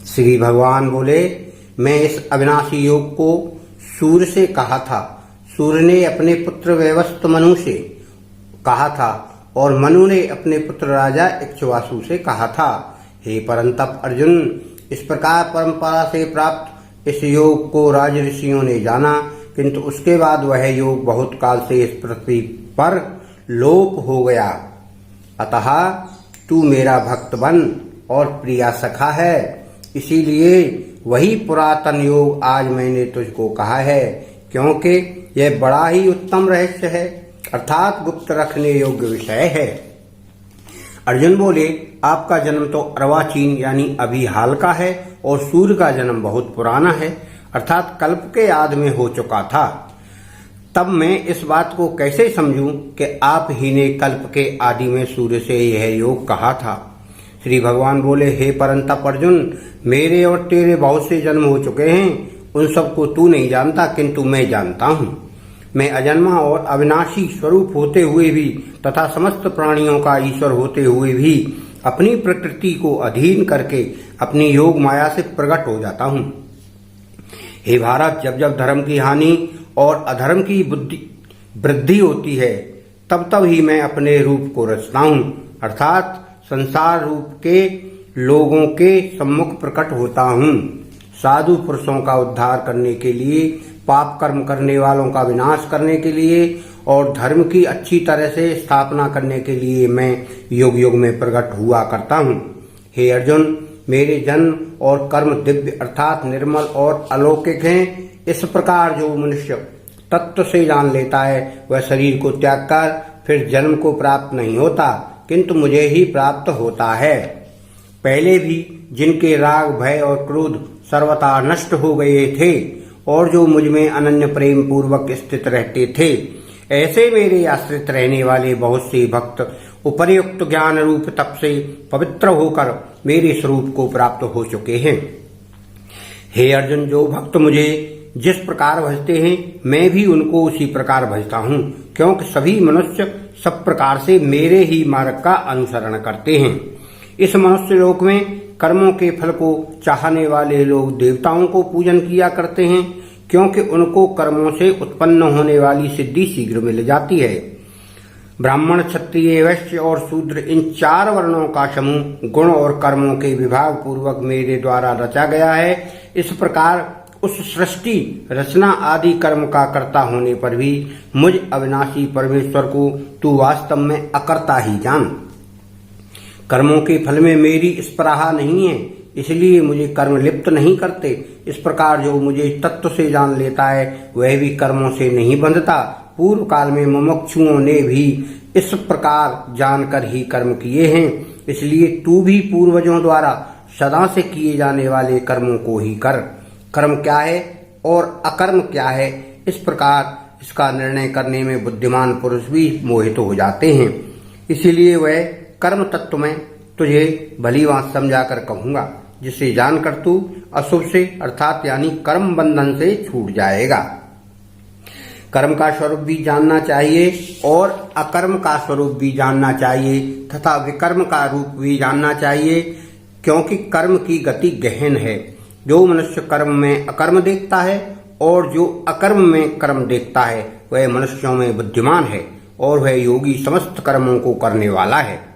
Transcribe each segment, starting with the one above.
श्री भगवान बोले, मैं इस अविनाशी योग को सूर्य से कहा था, सूर्य ने अपने पुत्र वैवस्वत मनु से कहा था और मनु ने अपने पुत्र राजा इक्ष्वाकु से कहा था। हे परंतप अर्जुन, इस प्रकार परंपरा से प्राप्त इस योग को राज ऋषियों ने जाना, किंतु उसके बाद वह योग बहुत काल से इस पृथ्वी पर लोप हो गया। अतः तू मेरा भक्त बन और प्रिया सखा है, इसीलिए वही पुरातन योग आज मैंने तुझको कहा है, क्योंकि यह बड़ा ही उत्तम रहस्य है, अर्थात गुप्त रखने योग्य विषय है। अर्जुन बोले, आपका जन्म तो अर्वाचीन यानी अभी हाल का है और सूर्य का जन्म बहुत पुराना है, अर्थात कल्प के आदि में हो चुका था। तब मैं इस बात को कैसे समझूं कि आप ही ने कल्प के आदि में सूर्य से यह योग कहा था। श्री भगवान बोले, हे परंतप अर्जुन, मेरे और तेरे बहुत से जन्म हो चुके हैं, उन सबको तू नहीं जानता, किंतु मैं जानता हूँ। मैं अजन्मा और अविनाशी स्वरूप होते हुए भी तथा समस्त प्राणियों का ईश्वर होते हुए भी अपनी प्रकृति को अधीन करके अपनी योग माया से प्रकट हो जाता हूँ। हे भारत, जब जब धर्म की हानि और अधर्म की वृद्धि होती है, तब तब ही मैं अपने रूप को रचता हूँ, अर्थात संसार रूप के लोगों के सम्मुख प्रकट होता हूँ। साधु पुरुषों का उद्धार करने के लिए, पाप कर्म करने वालों का विनाश करने के लिए और धर्म की अच्छी तरह से स्थापना करने के लिए मैं युग युग में प्रकट हुआ करता हूँ। हे अर्जुन, मेरे जन्म और कर्म दिव्य अर्थात निर्मल और अलौकिक हैं। इस प्रकार जो मनुष्य तत्व से जान लेता है, वह शरीर को त्याग कर फिर जन्म को प्राप्त नहीं होता, किंतु मुझे ही प्राप्त होता है। पहले भी जिनके राग, भय और क्रोध सर्वथा नष्ट हो गए थे और जो मुझ में अनन्य प्रेम पूर्वक स्थित रहते थे, ऐसे मेरे आश्रित रहने वाले बहुत से भक्त उपर्युक्त ज्ञान रूप तप से पवित्र होकर मेरे स्वरूप को प्राप्त हो चुके हैं। हे अर्जुन, जो भक्त मुझे जिस प्रकार भजते हैं, मैं भी उनको उसी प्रकार भजता हूँ, क्योंकि सभी मनुष्य सब प्रकार से मेरे ही मार्ग का अनुसरण करते हैं। इस मनुष्य लोक में कर्मों के फल को चाहने वाले लोग देवताओं को पूजन किया करते हैं, क्योंकि उनको कर्मों से उत्पन्न होने वाली सिद्धि शीघ्र मिल जाती है। ब्राह्मण, क्षत्रिय, वैश्य और शूद्र, इन 4 वर्णों का समूह गुण और कर्मों के विभाग पूर्वक मेरे द्वारा रचा गया है। इस प्रकार उस सृष्टि, रचना आदि कर्म का कर्ता होने पर भी मुझ अविनाशी परमेश्वर को तू वास्तव में अकर्ता ही जान। कर्मों के फल में मेरी स्पृहा नहीं है, इसलिए मुझे कर्म लिप्त नहीं करते। इस प्रकार जो मुझे तत्व से जान लेता है, वह भी कर्मों से नहीं बंधता। पूर्व काल में मुमुक्षुओं ने भी इस प्रकार जानकर ही कर्म किए हैं, इसलिए तू भी पूर्वजों द्वारा सदा से किए जाने वाले कर्मों को ही कर। कर्म क्या है और अकर्म क्या है, इस प्रकार इसका निर्णय करने में बुद्धिमान पुरुष भी मोहित हो जाते हैं। इसीलिए वह कर्म तत्व में तुझे भली बात समझाकर कहूंगा, जिसे जानकर तू अशुभ से अर्थात यानी कर्म बंधन से छूट जाएगा। कर्म का स्वरूप भी जानना चाहिए और अकर्म का स्वरूप भी जानना चाहिए तथा विकर्म का रूप भी जानना चाहिए, क्योंकि कर्म की गति गहन है। जो मनुष्य कर्म में अकर्म देखता है और जो अकर्म में कर्म देखता है, वह मनुष्यों में बुद्धिमान है और वह योगी समस्त कर्मों को करने वाला है।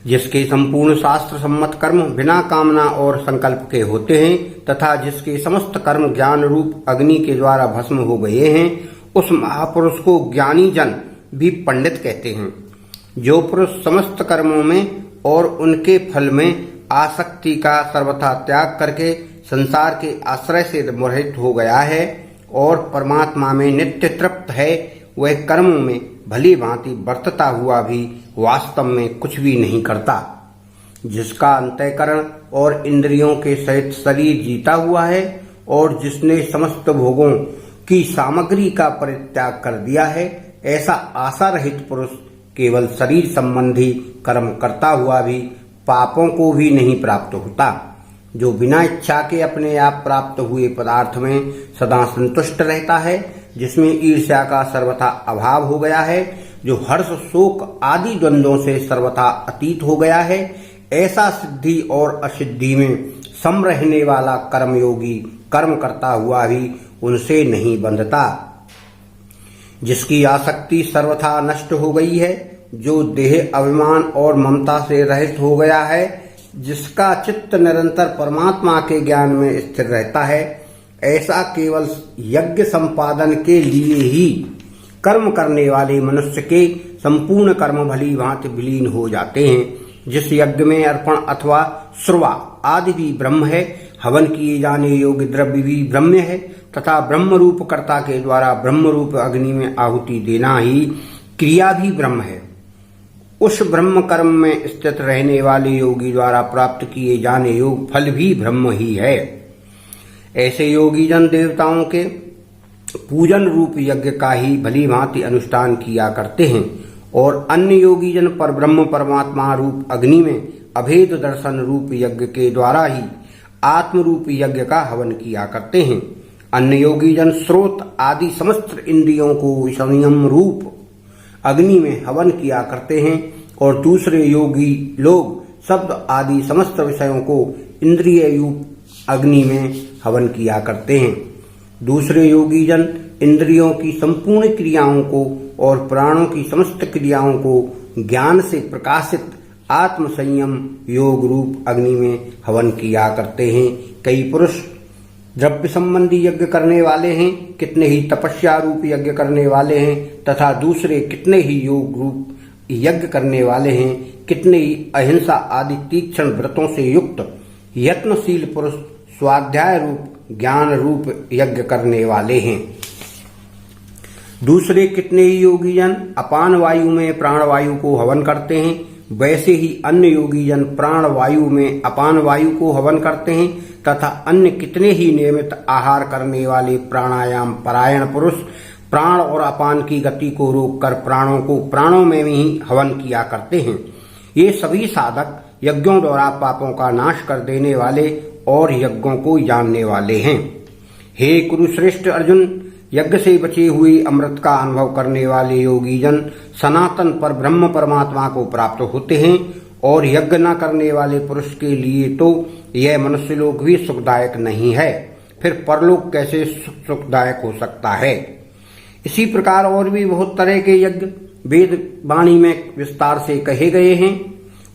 जिसके संपूर्ण शास्त्र सम्मत कर्म बिना कामना और संकल्प के होते हैं तथा जिसके समस्त कर्म ज्ञान रूप अग्नि के द्वारा भस्म हो गए हैं, उस महापुरुष को ज्ञानी जन भी पंडित कहते हैं। जो पुरुष समस्त कर्मों में और उनके फल में आसक्ति का सर्वथा त्याग करके संसार के आश्रय से मोहित हो गया है और परमात्मा में नित्य तृप्त है, वह कर्मों में भली भांति बरतता हुआ भी वास्तव में कुछ भी नहीं करता। जिसका अंतःकरण और इंद्रियों के सहित शरीर जीता हुआ है और जिसने समस्त भोगों की सामग्री का परित्याग कर दिया है, ऐसा आशा रहित पुरुष केवल शरीर संबंधी कर्म करता हुआ भी पापों को भी नहीं प्राप्त होता। जो बिना इच्छा के अपने आप प्राप्त हुए पदार्थ में सदा संतुष्ट रहता है, जिसमें ईर्ष्या का सर्वथा अभाव हो गया है, जो हर्ष, शोक आदि द्वंद्वों से सर्वथा अतीत हो गया है, ऐसा सिद्धि और असिद्धि में सम रहने वाला कर्मयोगी कर्म करता हुआ भी उनसे नहीं बंधता। जिसकी आसक्ति सर्वथा नष्ट हो गई है, जो देह अभिमान और ममता से रहित हो गया है, जिसका चित्त निरंतर परमात्मा के ज्ञान में स्थिर रहता है, ऐसा केवल यज्ञ संपादन के लिए ही कर्म करने वाले मनुष्य के संपूर्ण कर्म भली भांति विलीन हो जाते हैं। जिस यज्ञ में अर्पण अथवा श्रवा आदि भी ब्रह्म है, हवन किए जाने योग्य द्रव्य भी ब्रह्म है तथा ब्रह्म रूप कर्ता के द्वारा ब्रह्म रूप अग्नि में आहुति देना ही क्रिया भी ब्रह्म है, उस ब्रह्म कर्म में स्थित रहने वाले योगी द्वारा प्राप्त किए जाने योग्य फल भी ब्रह्म ही है। ऐसे योगी जन देवताओं के पूजन रूप यज्ञ का ही भली भांति अनुष्ठान किया करते हैं और अन्य योगी जन पर ब्रह्म परमात्मा रूप अग्नि में अभेद दर्शन रूप यज्ञ के द्वारा ही आत्म रूप यज्ञ का हवन किया करते हैं। अन्य योगी जन स्रोत आदि समस्त इंद्रियों को संयम रूप अग्नि में हवन किया करते हैं और दूसरे योगी लोग शब्द आदि समस्त विषयों को इंद्रिय रूप अग्नि में हवन किया करते हैं। दूसरे योगी जन इंद्रियों की संपूर्ण क्रियाओं को और प्राणों की समस्त क्रियाओं को ज्ञान से प्रकाशित आत्म संयम योग रूप अग्नि में हवन किया करते हैं। कई पुरुष द्रव्य संबंधी यज्ञ करने वाले हैं, कितने ही तपस्या रूप यज्ञ करने वाले हैं तथा दूसरे कितने ही योग रूप यज्ञ करने वाले हैं, कितने ही अहिंसा आदि तीक्ष्ण व्रतों से युक्त यत्नशील पुरुष स्वाध्याय रूप ज्ञान रूप यज्ञ करने वाले हैं। दूसरे कितने ही योगी जन अपान वायु में प्राण वायु को हवन करते हैं, वैसे ही अन्य योगी जन प्राण वायु में अपान वायु को हवन करते हैं तथा अन्य कितने ही नियमित आहार करने वाले प्राणायाम परायण पुरुष प्राण और अपान की गति को रोककर प्राणों को प्राणों में ही हवन किया करते हैं। ये सभी साधक यज्ञों द्वारा पापों का नाश कर देने वाले और यज्ञों को जानने वाले हैं। हे कुरुश्रेष्ठ अर्जुन, यज्ञ से बचे हुए अमृत का अनुभव करने वाले योगी जन सनातन पर ब्रह्म परमात्मा को प्राप्त होते हैं और यज्ञ न करने वाले पुरुष के लिए तो यह मनुष्य लोक भी सुखदायक नहीं है, फिर परलोक कैसे सुखदायक हो सकता है। इसी प्रकार और भी बहुत तरह के यज्ञ वेद वाणी में विस्तार से कहे गए हैं।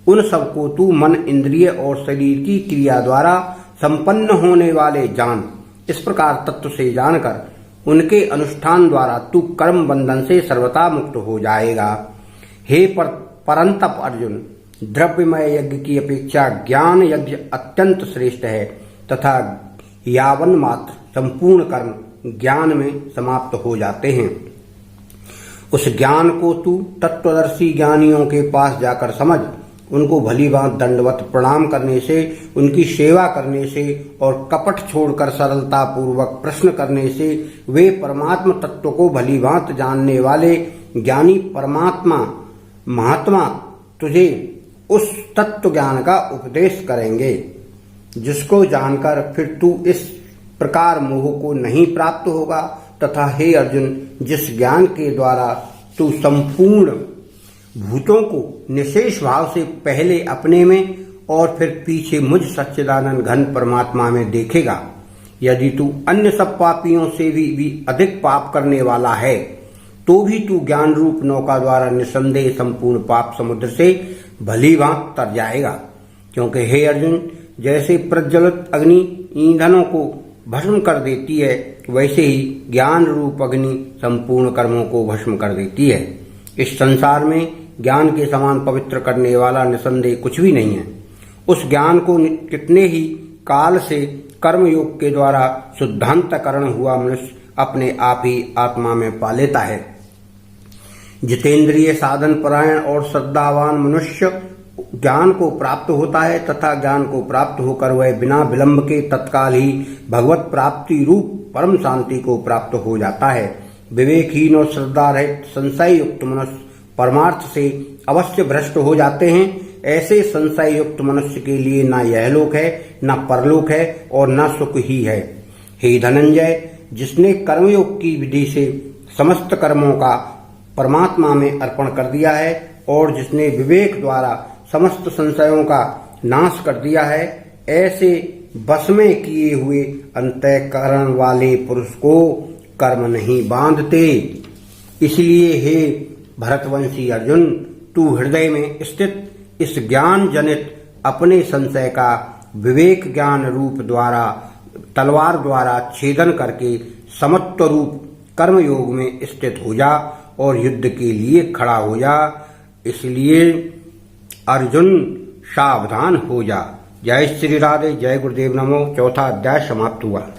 उन सबको तू मन इंद्रिय और शरीर की क्रिया द्वारा संपन्न होने वाले जान। इस प्रकार तत्व से जानकर उनके अनुष्ठान द्वारा तू कर्म बंधन से सर्वथा मुक्त हो जाएगा। हे परंतप अर्जुन, द्रव्यमय यज्ञ की अपेक्षा ज्ञान यज्ञ अत्यंत श्रेष्ठ है तथा यावन मात्र संपूर्ण कर्म ज्ञान में समाप्त हो जाते हैं। उस ज्ञान को तू तत्वदर्शी ज्ञानियों के पास जाकर समझ। उनको भली भांति दंडवत प्रणाम करने से, उनकी सेवा करने से और कपट छोड़कर सरलता पूर्वक प्रश्न करने से वे परमात्मा तत्व को भली भांति जानने वाले ज्ञानी परमात्मा महात्मा तुझे उस तत्व ज्ञान का उपदेश करेंगे, जिसको जानकर फिर तू इस प्रकार मोह को नहीं प्राप्त होगा। तथा हे अर्जुन, जिस ज्ञान के द्वारा तू संपूर्ण भूतों को निशेष भाव से पहले अपने में और फिर पीछे मुझ सच्चिदानंद घन परमात्मा में देखेगा, यदि तू अन्य सब पापियों से भी अधिक पाप करने वाला है तो भी तू ज्ञान रूप नौका द्वारा निसंदेह संपूर्ण पाप समुद्र से भली भांति तर जाएगा। क्योंकि हे अर्जुन, जैसे प्रज्वलित अग्नि ईंधनों को भस्म कर देती है, वैसे ही ज्ञान रूप अग्नि संपूर्ण कर्मों को भस्म कर देती है। इस संसार में ज्ञान के समान पवित्र करने वाला निसंदेह कुछ भी नहीं है। उस ज्ञान को कितने ही काल से कर्मयोग के द्वारा शुद्धांतकरण हुआ मनुष्य अपने आप ही आत्मा में पा लेता है। जितेंद्रिय साधन परायण और श्रद्धावान मनुष्य ज्ञान को प्राप्त होता है तथा ज्ञान को प्राप्त होकर वह बिना विलंब के तत्काल ही भगवत प्राप्ति रूप परम शांति को प्राप्त हो जाता है। विवेकहीन और श्रद्धा रहित संशय युक्त मनुष्य परमार्थ से अवश्य भ्रष्ट हो जाते हैं। ऐसे संशय युक्त मनुष्य के लिए न यह लोक है, न परलोक है और न सुख ही है। हे धनंजय, जिसने कर्मयोग की विधि से समस्त कर्मों का परमात्मा में अर्पण कर दिया है और जिसने विवेक द्वारा समस्त संशयों का नाश कर दिया है। ऐसे बस में किए हुए अंतःकरण वाले पुरुष को कर्म नहीं बांधते। इसलिए हे भरतवंशी अर्जुन, तू हृदय में स्थित इस ज्ञान जनित अपने संशय का विवेक ज्ञान रूप द्वारा तलवार द्वारा छेदन करके समत्व रूप कर्मयोग में स्थित हो जा और युद्ध के लिए खड़ा हो जा। इसलिए अर्जुन सावधान हो जा। जय श्री राधे, जय गुरुदेव नमो। चौथा अध्याय समाप्त हुआ।